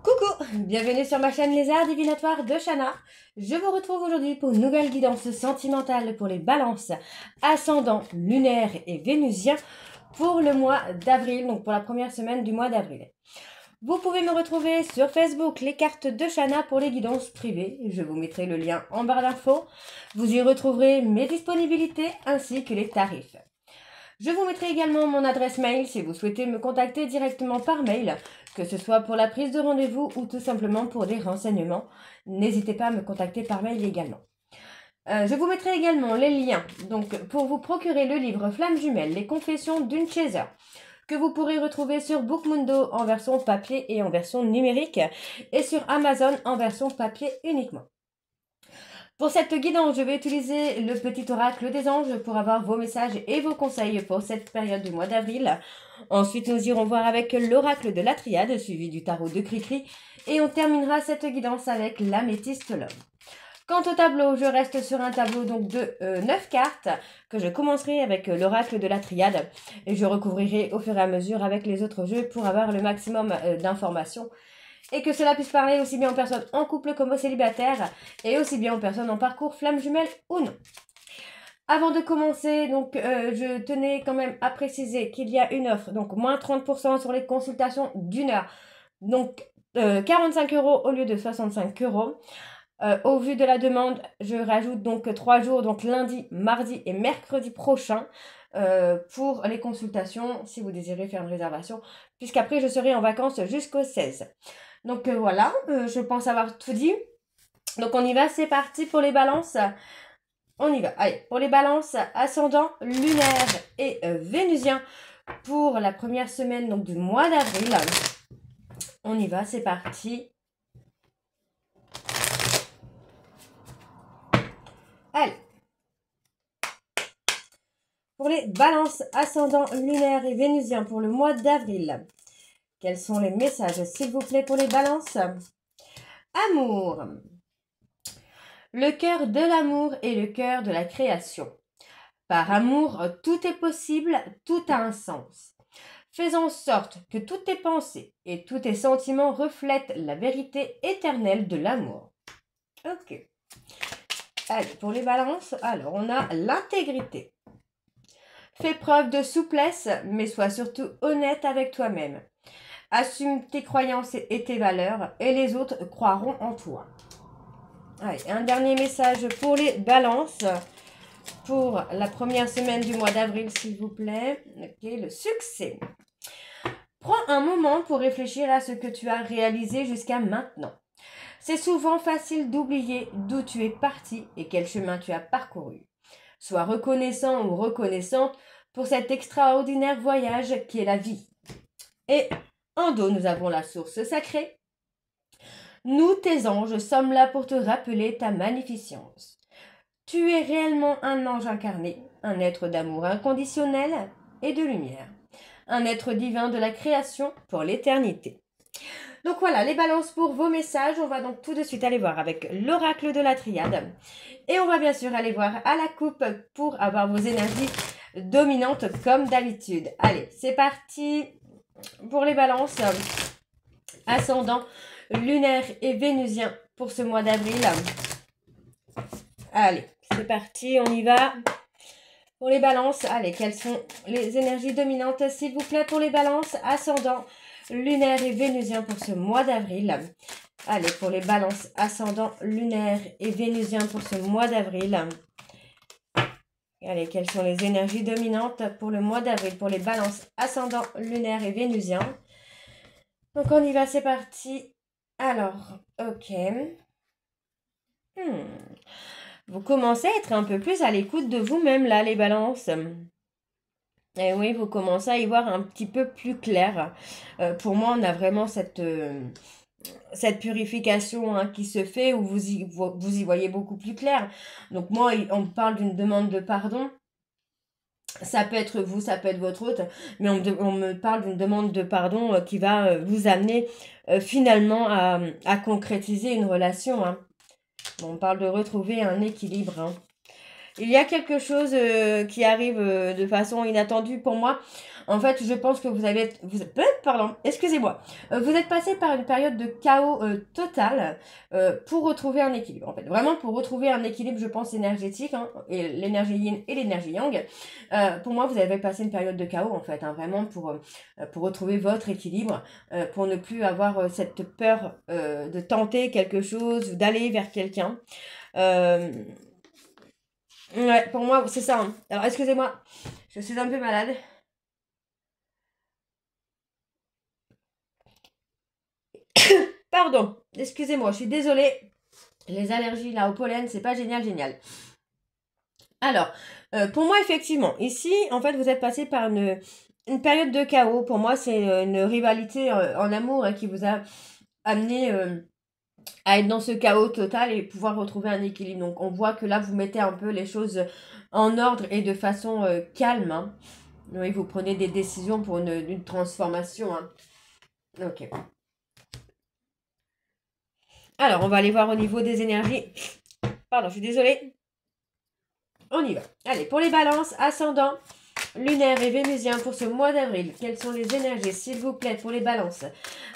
Coucou, bienvenue sur ma chaîne Les Arts Divinatoires de Shana. Je vous retrouve aujourd'hui pour une nouvelle guidance sentimentale pour les balances, ascendant, lunaire et vénusien pour le mois d'avril, donc pour la première semaine du mois d'avril. Vous pouvez me retrouver sur Facebook, les cartes de Shana pour les guidances privées. Je vous mettrai le lien en barre d'infos. Vous y retrouverez mes disponibilités ainsi que les tarifs. Je vous mettrai également mon adresse mail si vous souhaitez me contacter directement par mail, que ce soit pour la prise de rendez-vous ou tout simplement pour des renseignements. N'hésitez pas à me contacter par mail également. Je vous mettrai également les liens donc, pour vous procurer le livre Flamme Jumelle, les confessions d'une Chaser, que vous pourrez retrouver sur Bookmundo en version papier et en version numérique, et sur Amazon en version papier uniquement. Pour cette guidance, je vais utiliser le petit oracle des anges pour avoir vos messages et vos conseils pour cette période du mois d'avril. Ensuite, nous irons voir avec l'oracle de la triade, suivi du tarot de Cricri, et on terminera cette guidance avec l'améthyste l'homme. Quant au tableau, je reste sur un tableau donc de 9 cartes, que je commencerai avec l'oracle de la triade, et je recouvrirai au fur et à mesure avec les autres jeux pour avoir le maximum d'informations, et que cela puisse parler aussi bien aux personnes en couple comme aux célibataires, et aussi bien aux personnes en parcours flamme jumelle ou non. Avant de commencer, donc, je tenais quand même à préciser qu'il y a une offre, donc moins 30% sur les consultations d'une heure, donc 45 € au lieu de 65 €. Au vu de la demande, je rajoute donc 3 jours, donc lundi, mardi et mercredi prochain, pour les consultations, si vous désirez faire une réservation, puisqu'après je serai en vacances jusqu'au 16. Donc voilà, je pense avoir tout dit. Donc on y va, c'est parti pour les balances. On y va. Allez, pour les balances, ascendant, lunaire et vénusien pour la première semaine donc, du mois d'avril. On y va, c'est parti. Allez. Pour les balances, ascendant, lunaire et vénusien pour le mois d'avril. Quels sont les messages, s'il vous plaît, pour les balances? Amour. Le cœur de l'amour est le cœur de la création. Par amour, tout est possible, tout a un sens. Fais en sorte que toutes tes pensées et tous tes sentiments reflètent la vérité éternelle de l'amour. Ok. Allez, pour les balances, alors on a l'intégrité. Fais preuve de souplesse, mais sois surtout honnête avec toi-même. Assume tes croyances et tes valeurs, et les autres croiront en toi. Allez, un dernier message pour les balances. Pour la première semaine du mois d'avril, s'il vous plaît. Ok, le succès. Prends un moment pour réfléchir à ce que tu as réalisé jusqu'à maintenant. C'est souvent facile d'oublier d'où tu es parti et quel chemin tu as parcouru. Sois reconnaissant ou reconnaissante pour cet extraordinaire voyage qui est la vie. Et en dos, nous avons la source sacrée. Nous, tes anges, sommes là pour te rappeler ta magnificence. Tu es réellement un ange incarné, un être d'amour inconditionnel et de lumière. Un être divin de la création pour l'éternité. Donc voilà, les balances pour vos messages. On va donc tout de suite aller voir avec l'oracle de la triade. Et on va bien sûr aller voir à la coupe pour avoir vos énergies dominantes comme d'habitude. Allez, c'est parti pour les balances. Ascendant, lunaire et vénusien pour ce mois d'avril. Allez, c'est parti, on y va. Pour les balances, allez, quelles sont les énergies dominantes, s'il vous plaît, pour les balances, ascendant, lunaire et vénusien pour ce mois d'avril. Allez, pour les balances, ascendant, lunaire et vénusien pour ce mois d'avril. Allez, quelles sont les énergies dominantes pour le mois d'avril, pour les balances, ascendant, lunaire et vénusien. Donc, on y va, c'est parti. Alors, ok. Vous commencez à être un peu plus à l'écoute de vous-même, là, les balances. Et oui, vous commencez à y voir un petit peu plus clair. Pour moi, on a vraiment cette purification qui se fait où vous y voyez beaucoup plus clair. Donc moi, on me parle d'une demande de pardon. Ça peut être vous, ça peut être votre autre, mais on me parle d'une demande de pardon qui va vous amener finalement à concrétiser une relation. Bon, on parle de retrouver un équilibre. Il y a quelque chose qui arrive de façon inattendue pour moi. En fait, je pense que pardon, excusez-moi. Vous êtes passé par une période de chaos total pour retrouver un équilibre. En fait, vraiment pour retrouver un équilibre, je pense, énergétique, hein, et l'énergie yin et l'énergie yang. Pour moi, vous avez passé une période de chaos, en fait, hein, vraiment pour retrouver votre équilibre, pour ne plus avoir cette peur de tenter quelque chose, d'aller vers quelqu'un. Ouais, pour moi, c'est ça, hein. Alors, excusez-moi, je suis un peu malade. Pardon, excusez-moi, je suis désolée. Les allergies là au pollen, c'est pas génial, génial. Alors, pour moi, effectivement, ici, en fait, vous êtes passé par une période de chaos. Pour moi, c'est une rivalité en amour hein, qui vous a amené à être dans ce chaos total et pouvoir retrouver un équilibre. Donc, on voit que là, vous mettez un peu les choses en ordre et de façon calme. Hein. Oui, vous prenez des décisions pour une transformation. Hein. Ok. Alors, on va aller voir au niveau des énergies. Pardon, je suis désolée. On y va. Allez, pour les balances, ascendant, lunaire et vénusien pour ce mois d'avril. Quelles sont les énergies, s'il vous plaît, pour les balances?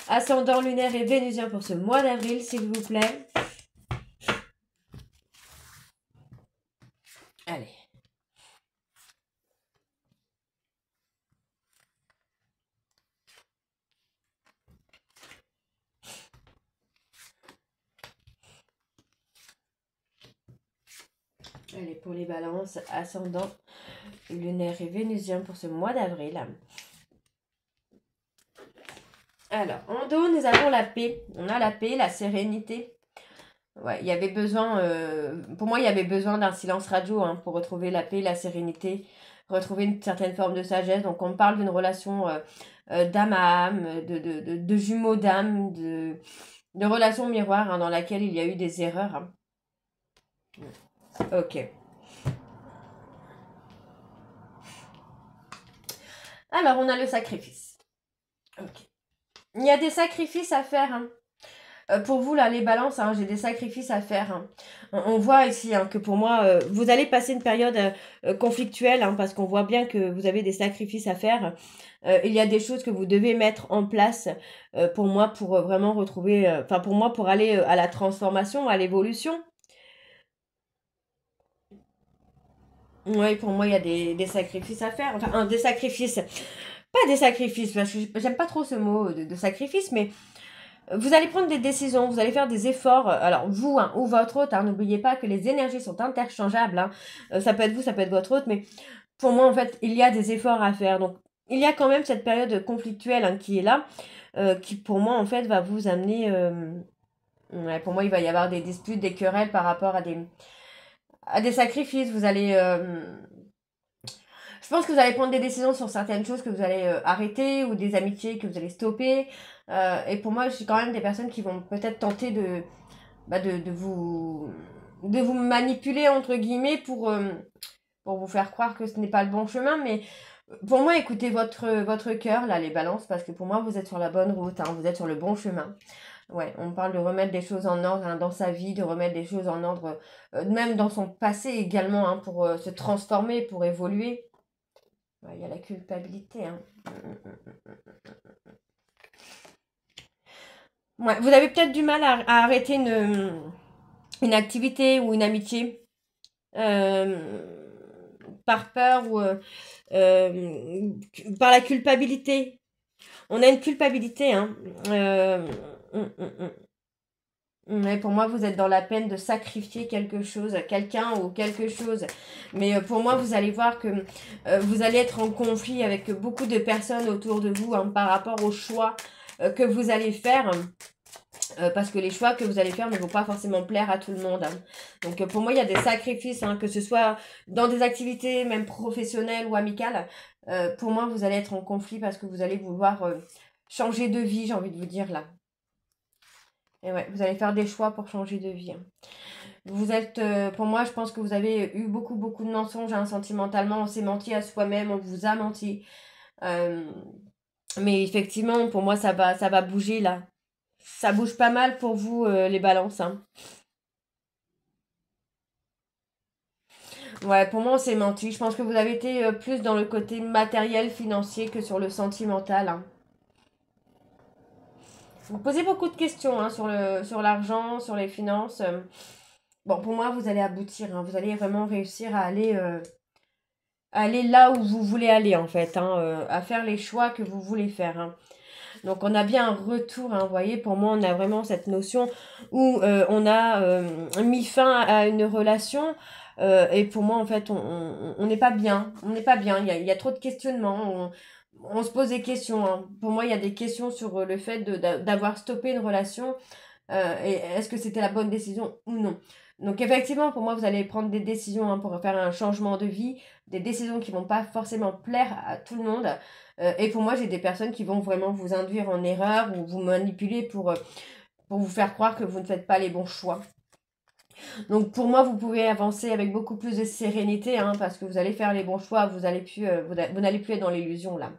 Ascendant, lunaire et vénusien pour ce mois d'avril, s'il vous plaît. Allez. Allez, pour les balances, ascendant, lunaire et vénusien pour ce mois d'avril. Alors, en dos, nous avons la paix. On a la paix, la sérénité. Ouais, il y avait besoin, pour moi, il y avait besoin d'un silence radio hein, pour retrouver la paix, la sérénité, retrouver une certaine forme de sagesse. Donc, on parle d'une relation d'âme à âme, de jumeaux d'âme, de relation miroir hein, dans laquelle il y a eu des erreurs. Hein. Ok. Alors, on a le sacrifice. Ok. Il y a des sacrifices à faire. Hein. Pour vous, là, les balances, hein, j'ai des sacrifices à faire. Hein. On voit ici hein, que pour moi, vous allez passer une période conflictuelle hein, parce qu'on voit bien que vous avez des sacrifices à faire. Il y a des choses que vous devez mettre en place pour moi, pour vraiment retrouver, enfin pour moi, pour aller à la transformation, à l'évolution. Oui, pour moi, il y a des sacrifices à faire. Enfin, des sacrifices. Pas des sacrifices, parce que j'aime pas trop ce mot de sacrifice, mais vous allez prendre des décisions, vous allez faire des efforts. Alors, vous hein, ou votre hôte, hein, n'oubliez pas que les énergies sont interchangeables. Hein. Ça peut être vous, ça peut être votre hôte, mais pour moi, en fait, il y a des efforts à faire. Donc, il y a quand même cette période conflictuelle hein, qui est là, qui pour moi, en fait, va vous amener... ouais, pour moi, il va y avoir des disputes, des querelles par rapport à des sacrifices. Vous allez... je pense que vous allez prendre des décisions sur certaines choses que vous allez arrêter ou des amitiés que vous allez stopper. Et pour moi, je suis quand même des personnes qui vont peut-être tenter de vous manipuler entre guillemets pour vous faire croire que ce n'est pas le bon chemin. Mais pour moi, écoutez votre cœur, là, les balances, parce que pour moi, vous êtes sur la bonne route, hein, vous êtes sur le bon chemin. Ouais, on parle de remettre des choses en ordre hein, dans sa vie, de remettre des choses en ordre, même dans son passé également, hein, pour se transformer, pour évoluer. Il y a la culpabilité. Hein. Ouais, vous avez peut-être du mal à arrêter une activité ou une amitié euh, par peur ou par la culpabilité. On a une culpabilité. Hein. Hum, hum, hum. Mais pour moi, vous êtes dans la peine de sacrifier quelque chose, quelqu'un ou quelque chose. Mais pour moi, vous allez voir que vous allez être en conflit avec beaucoup de personnes autour de vous hein, par rapport aux choix que vous allez faire. Parce que les choix que vous allez faire ne vont pas forcément plaire à tout le monde. Hein. Donc pour moi, il y a des sacrifices, hein, que ce soit dans des activités même professionnelles ou amicales. Pour moi, vous allez être en conflit parce que vous allez vouloir changer de vie, j'ai envie de vous dire là. Et ouais, vous allez faire des choix pour changer de vie. Hein. Vous êtes, pour moi, je pense que vous avez eu beaucoup, beaucoup de mensonges hein, sentimentalement. On s'est menti à soi-même, on vous a menti. Mais effectivement, pour moi, ça va bouger là. Ça bouge pas mal pour vous, les balances. Hein. Ouais, pour moi, on s'est menti. Je pense que vous avez été plus dans le côté matériel, financier que sur le sentimental, hein. Vous posez beaucoup de questions hein, sur l'argent, sur les finances. Bon, pour moi, vous allez aboutir, hein. Vous allez vraiment réussir à aller là où vous voulez aller, en fait, hein, à faire les choix que vous voulez faire, hein. Donc, on a bien un retour, hein, vous voyez, pour moi, on a vraiment cette notion où on a mis fin à une relation. Et pour moi, en fait, on n'est pas bien. On n'est pas bien. Il y a trop de questionnements. On se pose des questions, hein. Pour moi, il y a des questions sur le fait d'avoir stoppé une relation. Et est-ce que c'était la bonne décision ou non? Donc effectivement, pour moi, vous allez prendre des décisions hein, pour faire un changement de vie, des décisions qui vont pas forcément plaire à tout le monde. Et pour moi, j'ai des personnes qui vont vraiment vous induire en erreur ou vous manipuler pour vous faire croire que vous ne faites pas les bons choix. Donc pour moi, vous pouvez avancer avec beaucoup plus de sérénité hein, parce que vous allez faire les bons choix, vous n'allez plus être dans l'illusion là.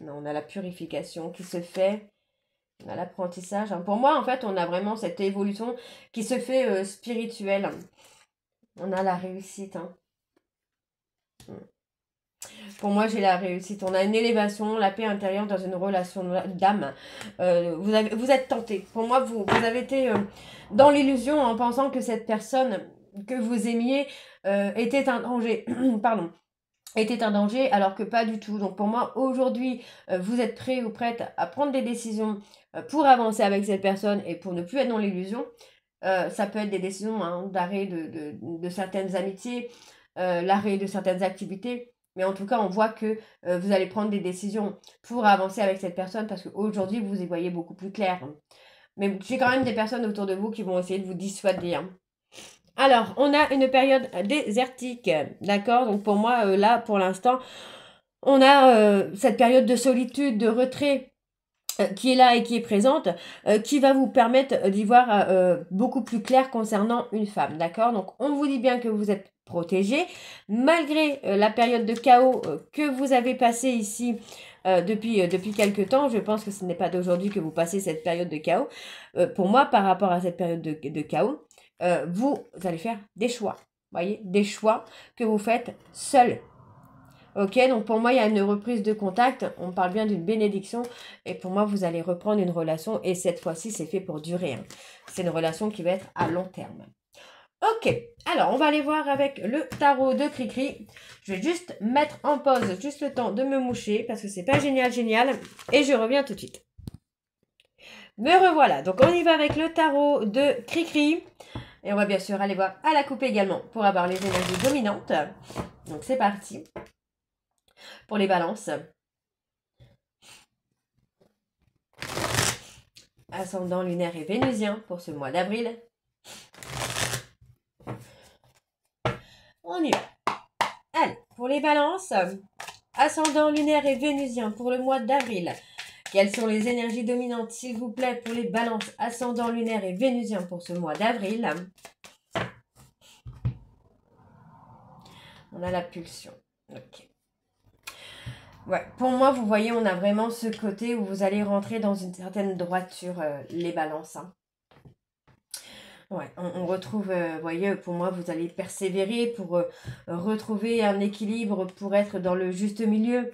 Non, on a la purification qui se fait. On a l'apprentissage. Hein. Pour moi, en fait, on a vraiment cette évolution qui se fait spirituelle. On a la réussite. Hein. Pour moi, j'ai la réussite. On a une élévation, la paix intérieure dans une relation d'âme. Vous êtes tenté. Pour moi, vous avez été dans l'illusion en pensant que cette personne que vous aimiez était un danger. Pardon. Était un danger alors que pas du tout. Donc pour moi, aujourd'hui, vous êtes prêt ou prête à prendre des décisions pour avancer avec cette personne et pour ne plus être dans l'illusion. Ça peut être des décisions hein, d'arrêt de certaines amitiés, l'arrêt de certaines activités. Mais en tout cas, on voit que vous allez prendre des décisions pour avancer avec cette personne parce qu'aujourd'hui, vous y voyez beaucoup plus clair. Mais j'ai quand même des personnes autour de vous qui vont essayer de vous dissuader. Hein. Alors, on a une période désertique, d'accord? Donc pour moi, là, pour l'instant, on a cette période de solitude, de retrait qui est là et qui est présente, qui va vous permettre d'y voir beaucoup plus clair concernant une femme, d'accord? Donc on vous dit bien que vous êtes protégé, malgré la période de chaos que vous avez passée ici depuis quelques temps. Je pense que ce n'est pas d'aujourd'hui que vous passez cette période de chaos. Pour moi, par rapport à cette période de chaos, vous allez faire des choix, voyez, des choix que vous faites seul. Ok, donc pour moi, il y a une reprise de contact. On parle bien d'une bénédiction. Et pour moi, vous allez reprendre une relation. Et cette fois-ci, c'est fait pour durer. Hein. C'est une relation qui va être à long terme. Ok, alors on va aller voir avec le tarot de Cricri. Je vais juste mettre en pause, juste le temps de me moucher. Parce que c'est pas génial, génial. Et je reviens tout de suite. Me revoilà. Donc on y va avec le tarot de Cricri. Et on va bien sûr aller voir à la coupe également pour avoir les énergies dominantes. Donc c'est parti. Pour les balances. Ascendant lunaire et vénusien pour ce mois d'avril. On y va. Allez, pour les balances, ascendant lunaire et vénusien pour le mois d'avril. Quelles sont les énergies dominantes, s'il vous plaît, pour les balances, ascendant lunaire et vénusien pour ce mois d'avril? On a la pulsion. Ok. Ouais, pour moi, vous voyez, on a vraiment ce côté où vous allez rentrer dans une certaine droiture, les balances. Hein. Ouais, on retrouve, vous voyez, pour moi, vous allez persévérer pour retrouver un équilibre, pour être dans le juste milieu.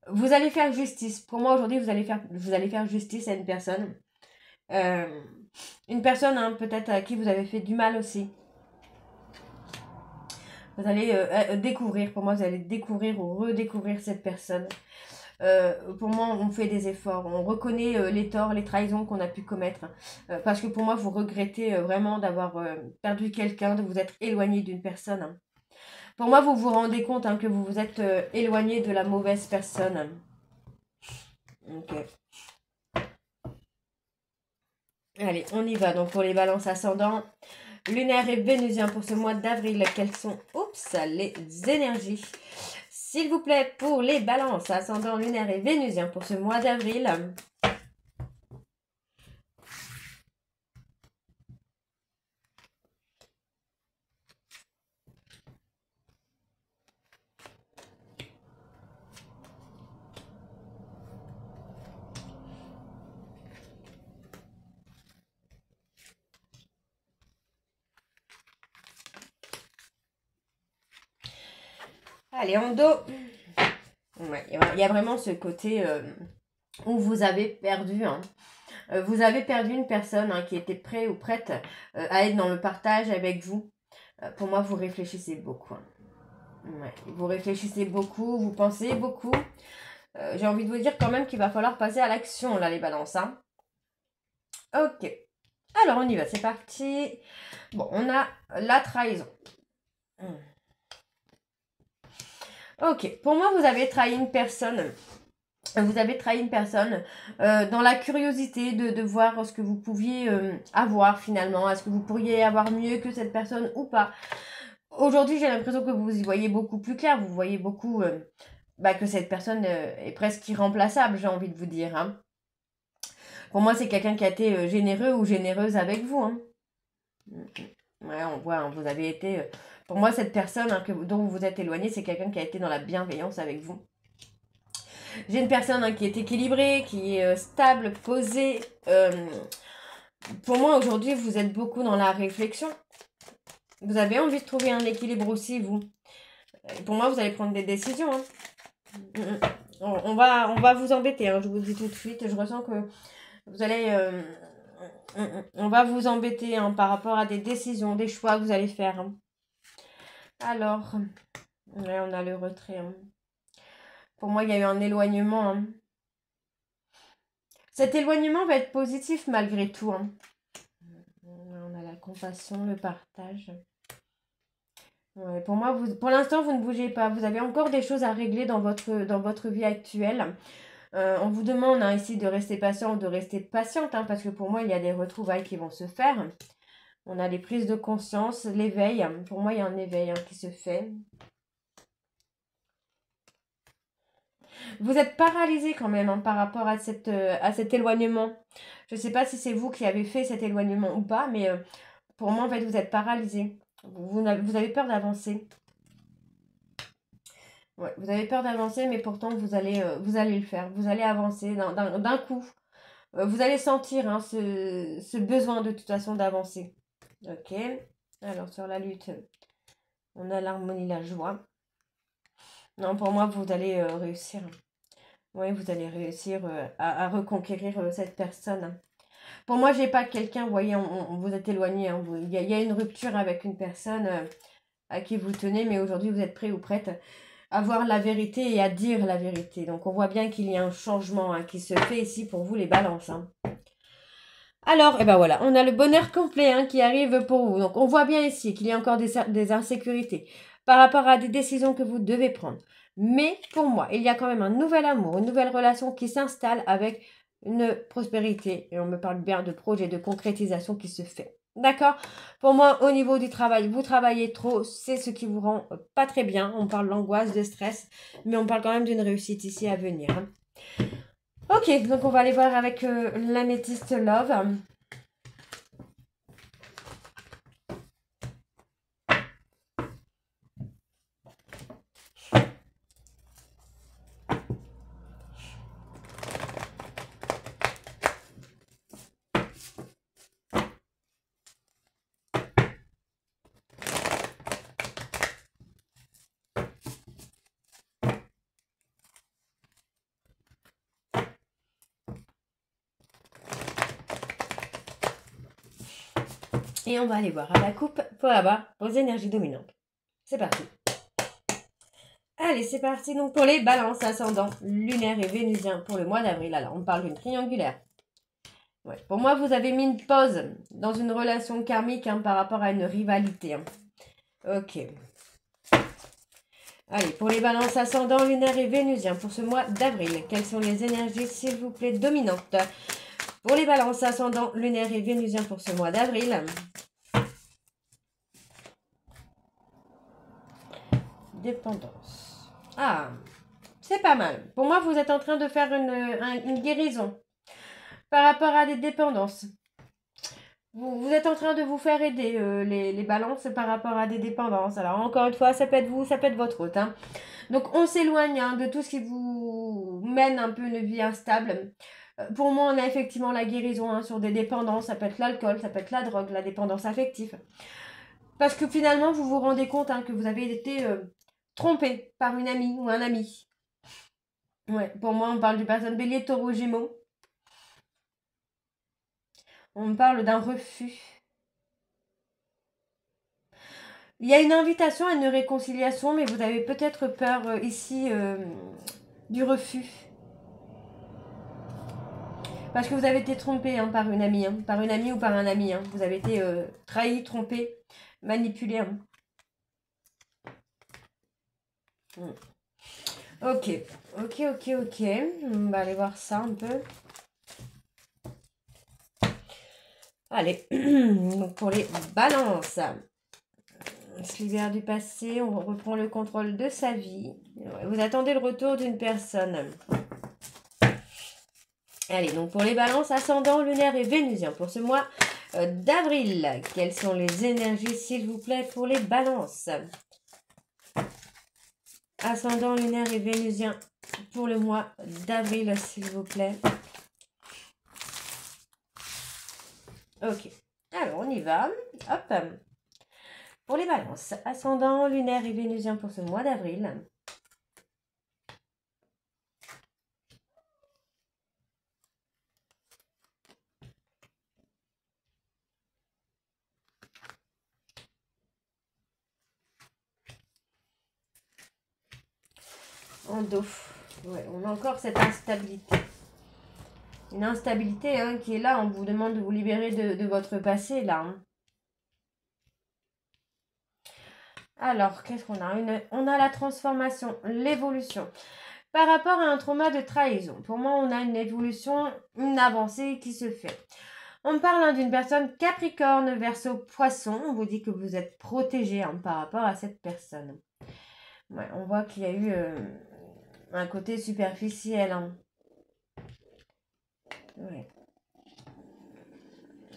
Vous allez faire justice. Pour moi, aujourd'hui, vous allez faire justice à une personne. Une personne, hein, peut-être à qui vous avez fait du mal aussi. Vous allez découvrir, pour moi, vous allez découvrir ou redécouvrir cette personne. Pour moi, on fait des efforts, on reconnaît les torts, les trahisons qu'on a pu commettre. Parce que pour moi, vous regrettez vraiment d'avoir perdu quelqu'un, de vous être éloigné d'une personne. Hein. Pour moi, vous vous rendez compte hein, que vous vous êtes éloigné de la mauvaise personne. Ok. Allez, on y va. Donc pour les balances ascendants, lunaire et vénusien pour ce mois d'avril, quelles sont les énergies? S'il vous plaît, pour les balances ascendant lunaire et vénusien pour ce mois d'avril. Allez, en dos. Ouais, il y a vraiment ce côté où vous avez perdu. Hein. Vous avez perdu une personne qui était prête ou prête à être dans le partage avec vous. Pour moi, vous réfléchissez beaucoup. Hein. Ouais, vous réfléchissez beaucoup, vous pensez beaucoup. J'ai envie de vous dire quand même qu'il va falloir passer à l'action, là, les balances. Hein. Ok. Alors, on y va, c'est parti. Bon, on a la trahison. Ok, pour moi, vous avez trahi une personne. Vous avez trahi une personne dans la curiosité de voir ce que vous pouviez avoir finalement. Est-ce que vous pourriez avoir mieux que cette personne ou pas? Aujourd'hui, j'ai l'impression que vous y voyez beaucoup plus clair. Vous voyez beaucoup que cette personne est presque irremplaçable, j'ai envie de vous dire. Hein. Pour moi, c'est quelqu'un qui a été généreux ou généreuse avec vous. Hein. Ouais, on voit, hein, vous avez été... pour moi, cette personne dont vous vous êtes éloigné, c'est quelqu'un qui a été dans la bienveillance avec vous. J'ai une personne qui est équilibrée, qui est stable, posée. Pour moi, aujourd'hui, vous êtes beaucoup dans la réflexion. Vous avez envie de trouver un équilibre aussi, vous. Pour moi, vous allez prendre des décisions. Hein. On va vous embêter, hein, je vous le dis tout de suite. Je ressens que vous allez... on va vous embêter hein, par rapport à des décisions, des choix que vous allez faire. Hein. Alors, ouais, on a le retrait. Hein. Pour moi, il y a eu un éloignement. Hein. Cet éloignement va être positif malgré tout. Hein. On a la compassion, le partage. Ouais, pour moi, pour l'instant, vous ne bougez pas. Vous avez encore des choses à régler dans votre vie actuelle. On vous demande hein, ici de rester patient ou de rester patiente, hein, parce que pour moi, il y a des retrouvailles qui vont se faire. On a les prises de conscience, l'éveil. Pour moi, il y a un éveil qui se fait. Vous êtes paralysé quand même hein, par rapport à cet éloignement. Je ne sais pas si c'est vous qui avez fait cet éloignement ou pas, mais pour moi, en fait, vous êtes paralysé. Vous avez peur d'avancer. Ouais, vous avez peur d'avancer, mais pourtant, vous allez le faire. Vous allez avancer d'un coup. Vous allez sentir hein, ce besoin de toute façon d'avancer. Ok. Alors, sur la lutte, on a l'harmonie, la joie. Non, pour moi, vous allez réussir. Oui, vous allez réussir à reconquérir cette personne. Pour moi, j'ai pas quelqu'un, vous voyez, on vous êtes éloigné. Hein, il y a une rupture avec une personne à qui vous tenez, mais aujourd'hui, vous êtes prêt ou prête à voir la vérité et à dire la vérité. Donc, on voit bien qu'il y a un changement hein, qui se fait ici pour vous, les balances. Hein. Alors, et ben voilà, on a le bonheur complet hein, qui arrive pour vous. Donc, on voit bien ici qu'il y a encore des insécurités par rapport à des décisions que vous devez prendre. Mais pour moi, il y a quand même un nouvel amour, une nouvelle relation qui s'installe avec une prospérité. Et on me parle bien de projet, de concrétisation qui se fait. D'accord? Pour moi, au niveau du travail, vous travaillez trop, c'est ce qui vous rend pas très bien. On parle d'angoisse, de stress, mais on parle quand même d'une réussite ici à venir. Hein. Ok, donc on va aller voir avec l'améthyste Love. Et on va aller voir à la coupe pour avoir vos énergies dominantes. C'est parti. Allez, c'est parti donc pour les balances ascendants lunaires et vénusiens pour le mois d'avril. Alors, on parle d'une triangulaire. Ouais. Pour moi, vous avez mis une pause dans une relation karmique hein, par rapport à une rivalité. Hein. Ok. Allez, pour les balances ascendants lunaires et vénusiens pour ce mois d'avril, quelles sont les énergies, s'il vous plaît, dominantes pour les balances ascendants lunaires et vénusiens pour ce mois d'avril? Dépendance. Ah, c'est pas mal. Pour moi, vous êtes en train de faire une guérison par rapport à des dépendances. Vous êtes en train de vous faire aider, les balances, par rapport à des dépendances. Alors, encore une fois, ça peut être vous, ça peut être votre hôte. Hein. Donc, on s'éloigne hein, de tout ce qui vous mène un peu une vie instable. Pour moi, on a effectivement la guérison hein, sur des dépendances. Ça peut être l'alcool, ça peut être la drogue, la dépendance affective. Parce que finalement, vous vous rendez compte hein, que vous avez été trompé par une amie ou un ami. Ouais, pour moi, on parle d'une personne bélier, taureau, gémeaux. On me parle d'un refus. Il y a une invitation à une réconciliation, mais vous avez peut-être peur ici du refus. Parce que vous avez été trompé par une amie, par une amie ou par un ami. Vous avez été trahi, trompé, manipulé. Ok, ok. On va aller voir ça un peu. Allez, donc pour les balances. On se libère du passé, on reprend le contrôle de sa vie. Vous attendez le retour d'une personne. Allez, donc pour les balances, ascendant, lunaire et vénusien. Pour ce mois d'avril, quelles sont les énergies, s'il vous plaît, pour les balances? Ascendant, lunaire et vénusien pour le mois d'avril, s'il vous plaît. Ok, alors on y va. Hop. Pour les balances, ascendant, lunaire et vénusien pour ce mois d'avril. En dos. Ouais, on a encore cette instabilité. Une instabilité qui est là. On vous demande de vous libérer de votre passé là. Alors, qu'est-ce qu'on a? On a la transformation, l'évolution. Par rapport à un trauma de trahison, pour moi, on a une évolution, une avancée qui se fait. On parle d'une personne Capricorne, Verseau, Poisson. On vous dit que vous êtes protégé par rapport à cette personne. Ouais, on voit qu'il y a eu un côté superficiel. Ouais.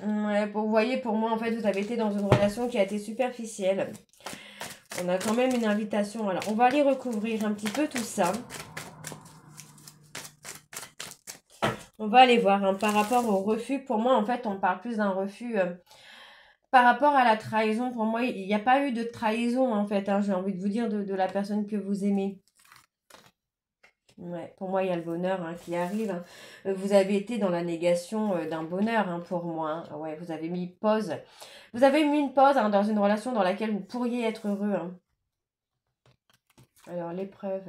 Ouais, vous voyez, pour moi, en fait, vous avez été dans une relation qui a été superficielle. On a quand même une invitation. Alors, on va aller recouvrir un petit peu tout ça. On va aller voir par rapport au refus. Pour moi, en fait, on parle plus d'un refus par rapport à la trahison. Pour moi, il n'y a pas eu de trahison, en fait. J'ai envie de vous dire de la personne que vous aimez. Ouais, pour moi, il y a le bonheur qui arrive. Vous avez été dans la négation d'un bonheur pour moi. Ouais, vous avez mis pause. Vous avez mis une pause dans une relation dans laquelle vous pourriez être heureux. Alors, l'épreuve.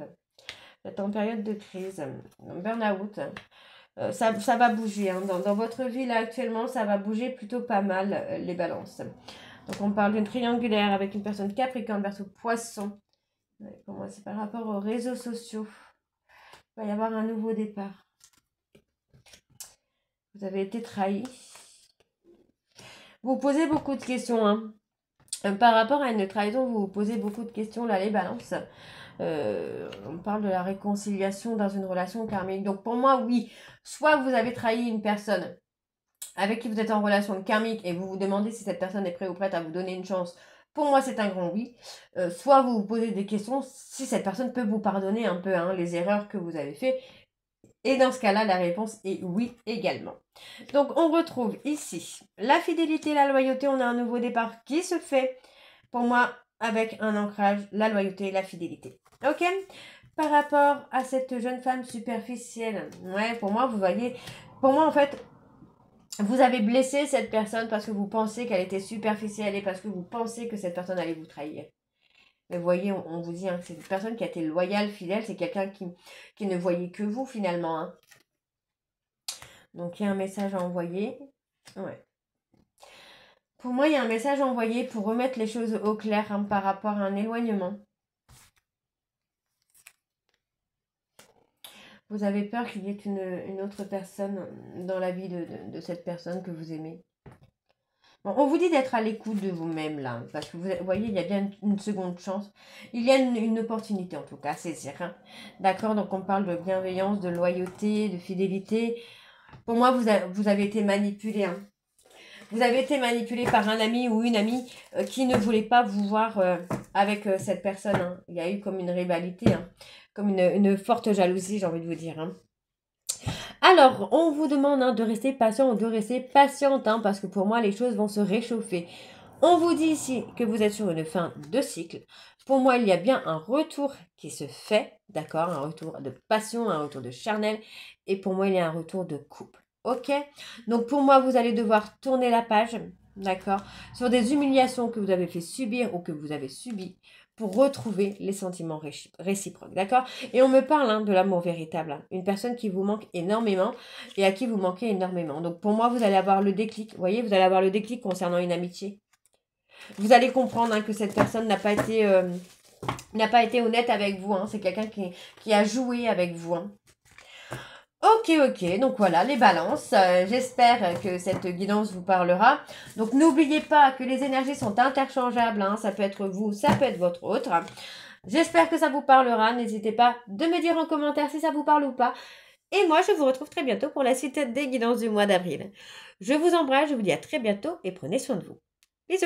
Vous êtes en période de crise, burn-out. Ça va bouger. Dans votre vie, là, actuellement, ça va bouger plutôt pas mal, les balances. Donc, on parle d'une triangulaire avec une personne Capricorne, Verseau, Poisson. Ouais, pour moi, c'est par rapport aux réseaux sociaux. Il va y avoir un nouveau départ. Vous avez été trahi. Vous posez beaucoup de questions. Par rapport à une trahison, vous vous posez beaucoup de questions, là, les balances. On parle de la réconciliation dans une relation karmique. Donc pour moi, oui, soit vous avez trahi une personne avec qui vous êtes en relation karmique et vous vous demandez si cette personne est prête ou prête à vous donner une chance. Pour moi, c'est un grand oui. Soit vous vous posez des questions si cette personne peut vous pardonner un peu les erreurs que vous avez faites. Et dans ce cas-là, la réponse est oui également. Donc on retrouve ici la fidélité, la loyauté. On a un nouveau départ qui se fait. Pour moi, avec un ancrage, la loyauté et la fidélité. Ok? Par rapport à cette jeune femme superficielle, ouais, pour moi, vous voyez, pour moi, en fait, vous avez blessé cette personne parce que vous pensez qu'elle était superficielle et parce que vous pensez que cette personne allait vous trahir. Mais vous voyez, on vous dit que c'est une personne qui a été loyale, fidèle, c'est quelqu'un qui ne voyait que vous finalement. Donc, il y a un message à envoyer. Ouais. Pour moi, il y a un message envoyé pour remettre les choses au clair par rapport à un éloignement. Vous avez peur qu'il y ait une autre personne dans la vie de cette personne que vous aimez. Bon, on vous dit d'être à l'écoute de vous-même là, parce que vous voyez, il y a bien une seconde chance. Il y a une opportunité en tout cas à saisir. D'accord, donc on parle de bienveillance, de loyauté, de fidélité. Pour moi, vous avez été manipulé. Vous avez été manipulé par un ami ou une amie qui ne voulait pas vous voir avec cette personne. Il y a eu comme une rivalité, comme une forte jalousie, j'ai envie de vous dire. Alors, on vous demande de rester patient ou de rester patiente, parce que pour moi, les choses vont se réchauffer. On vous dit ici que vous êtes sur une fin de cycle. Pour moi, il y a bien un retour qui se fait, d'accord? Un retour de passion, un retour de charnel. Et pour moi, il y a un retour de couple. Ok? Donc pour moi, vous allez devoir tourner la page, d'accord? Sur des humiliations que vous avez fait subir ou que vous avez subies pour retrouver les sentiments réciproques, d'accord? Et on me parle de l'amour véritable, hein. Une personne qui vous manque énormément et à qui vous manquez énormément. Donc pour moi, vous allez avoir le déclic. Vous voyez, vous allez avoir le déclic concernant une amitié. Vous allez comprendre que cette personne n'a pas été honnête avec vous. C'est quelqu'un qui a joué avec vous. Ok, donc voilà les balances. J'espère que cette guidance vous parlera. Donc n'oubliez pas que les énergies sont interchangeables. Ça peut être vous, ça peut être votre autre. J'espère que ça vous parlera. N'hésitez pas de me dire en commentaire si ça vous parle ou pas. Et moi, je vous retrouve très bientôt pour la suite des guidances du mois d'avril. Je vous embrasse, je vous dis à très bientôt et prenez soin de vous. Bisous!